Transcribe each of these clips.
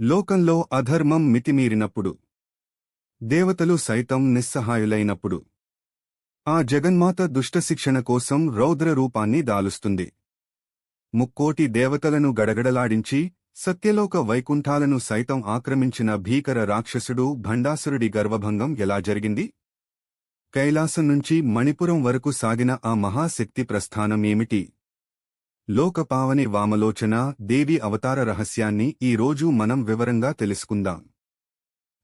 లోకంలో అధర్మం మితిమీరినప్పుడు, దేవతలు సైతం నిస్సహాయులైనప్పుడు, ఆ జగన్మాత దుష్టశిక్షణ కోసం రౌద్ర రూపాన్ని దాలుస్తుంది. ముక్కోటి దేవతలను గడగడలాడించి సత్యలోక వైకుంఠాలను సైతం ఆక్రమించిన భీకర రాక్షసుడు భండాసురుడి గర్వభంగం ఎలా జరిగింది? కైలాసం నుంచి మణిపురం వరకు సాగిన ఆ మహాశక్తి ప్రస్థానం ఏమిటి? లోకపావని వామలోచన దేవి అవతార రహస్యాన్ని ఈరోజు మనం వివరంగా తెలుసుకుందాం.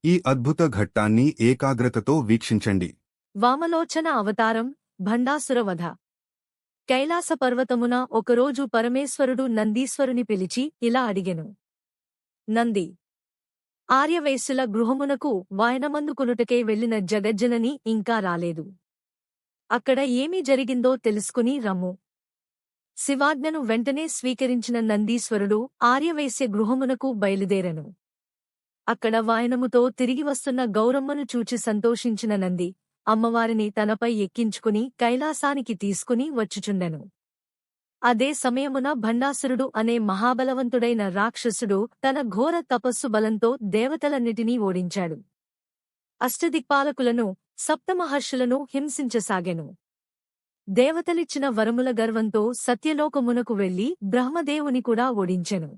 ఈ అద్భుత ఘట్టాన్ని ఏకాగ్రతతో వీక్షించండి. వామలోచన అవతారం, భండాసుర వధ. కైలాస పర్వతమున ఒకరోజు పరమేశ్వరుడు నందీశ్వరుని పిలిచి ఇలా అడిగెను. నంది, ఆర్యవైశ్యుల గృహమునకు వాయనమందుకొనుటకే వెళ్లిన జగజ్జనని ఇంకా రాలేదు. అక్కడ ఏమి జరిగిందో తెలుసుకుని రమ్ము. శివాజ్ఞను వెంటనే స్వీకరించిన నందీశ్వరుడు ఆర్యవైశ్య గృహమునకు బయలుదేరెను. అక్కడ వాయనముతో తిరిగి వస్తున్న గౌరమ్మను చూచి సంతోషించిన నంది అమ్మవారిని తనపై ఎక్కించుకుని కైలాసానికి తీసుకుని వచ్చుచుండెను. అదే సమయమున భండాసురుడు అనే మహాబలవంతుడైన రాక్షసుడు తన ఘోర తపస్సు బలంతో దేవతలన్నిటినీ ఓడించాడు. అష్టదిక్పాలకులను, సప్తమహర్షులను హింసించసాగెను. దేవతలిచ్చిన వరముల గర్వంతో సత్యలోకమునకు వెళ్లి బ్రహ్మదేవుని కూడా ఓడించెను.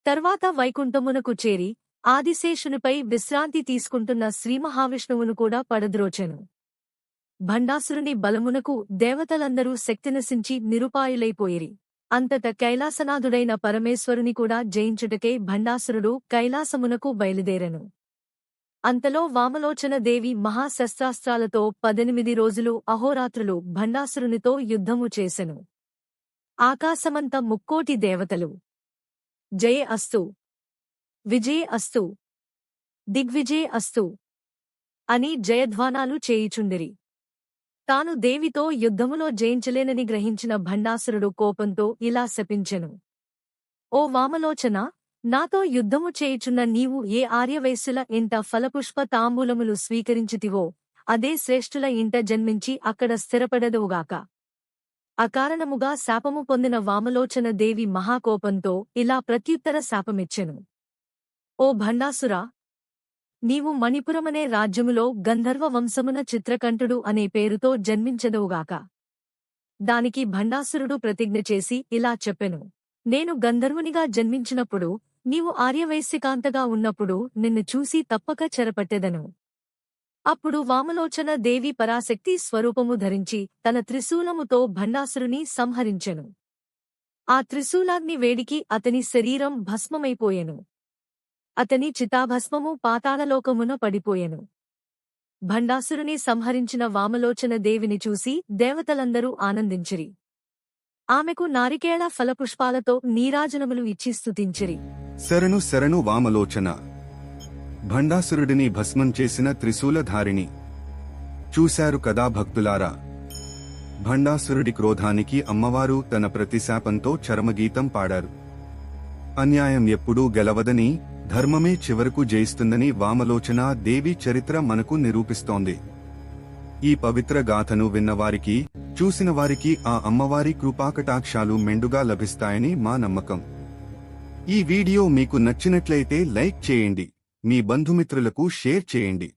తర్వాత వైకుంఠమునకు చేరి ఆదిశేషునిపై విశ్రాంతి తీసుకుంటున్న శ్రీమహావిష్ణువును కూడా పడద్రోచెను. భండాసురుని బలమునకు దేవతలందరూ శక్తినశించి నిరుపాయులైపోయిరి. అంతట కైలాసనాథుడైన పరమేశ్వరుని కూడా జయించుటకే భండాసురుడు కైలాసమునకు బయలుదేరెను. అంతలో వామలోచన దేవి మహాశస్త్రాస్త్రాలతో 18 రోజులు అహోరాత్రులు భండాసురునితో యుద్ధము చేసెను. ఆకాశమంత ముక్కోటి దేవతలు జయ అస్తు, విజయ అస్తు, దిగ్విజయ అస్తు అని జయధ్వానాలు చేయుచుండిరి. తాను దేవితో యుద్ధములో జయించలేనని గ్రహించిన భండాసురుడు కోపంతో ఇలా శపించెను. ఓ వామలోచన, నాతో యుద్ధము చేయుచున్న నీవు ఏ ఆర్యవైశ్యుల ఇంట ఫలపుష్ప తాంబూలములు స్వీకరించితివో అదే శ్రేష్ఠుల ఇంట జన్మించి అక్కడ స్థిరపడదువుగాక. అకారణముగా శాపము పొందిన వామలోచన దేవి మహాకోపంతో ఇలా ప్రత్యుత్తర శాపమిచ్చెను. ఓ భండాసురా, నీవు మణిపురమనే రాజ్యములో గంధర్వ వంశమున చిత్రకంఠుడు అనే పేరుతో జన్మించదువుగాక. దానికి భండాసురుడు ప్రతిజ్ఞ చేసి ఇలా చెప్పెను. నేను గంధర్వునిగా జన్మించినప్పుడు, నీవు ఆర్యవైశ్యకాంతగా ఉన్నప్పుడు నిన్ను చూసి తప్పక చెరపట్టెదను. అప్పుడు వామలోచన దేవి పరాశక్తి స్వరూపము ధరించి తన త్రిశూలముతో భండాసురుని సంహరించెను. ఆ త్రిశూలాగ్ని వేడికి అతని శరీరం భస్మమైపోయెను. అతని చితాభస్మము పాతాళలోకమున పడిపోయెను. భండాసురుని సంహరించిన వామలోచన దేవిని చూసి దేవతలందరూ ఆనందించిరి. ఆమెకు నారికేళ ఫలపుష్పాలతో నీరాజనములు ఇచ్చి స్తుతించిరి. శరణు శరణు వామలోచన, భండాసురుడిని భస్మం చేసిన త్రిశూలధారిణి. చూశారు కదా భక్తులారా, భండాసురుడి క్రోధానికి అమ్మవారు తన ప్రతిశాపంతో చరమగీతం పాడారు. అన్యాయం ఎప్పుడూ గెలవదని, ధర్మమే చివరకు జయిస్తుందని వామలోచన దేవి చరిత్ర మనకు నిరూపిస్తోంది. ఈ పవిత్ర గాథను విన్నవారికి, చూసినవారికి ఆ అమ్మవారి కృపాకటాక్షాలు మెండుగా లభిస్తాయని మా నమ్మకం. ఈ వీడియో మీకు నచ్చినట్లయితే లైక్ చేయండి, మీ బంధుమిత్రులకు షేర్ చేయండి.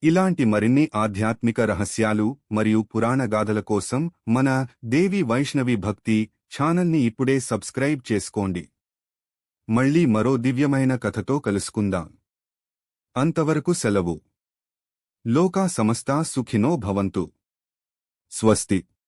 ఇలాంటి మరిన్ని ఆధ్యాత్మిక రహస్యాలు మరియు పురాణ గాథల కోసం మన దేవి వైష్ణవి భక్తి ఛానల్ని ఇప్పుడే సబ్స్క్రైబ్ చేసుకోండి. మళ్ళీ మరో దివ్యమైన కథతో కలుసుకుందాం. అంతవరకు సెలవు. లోకా సమస్తా సుఖినో భవంతు. స్వస్తి.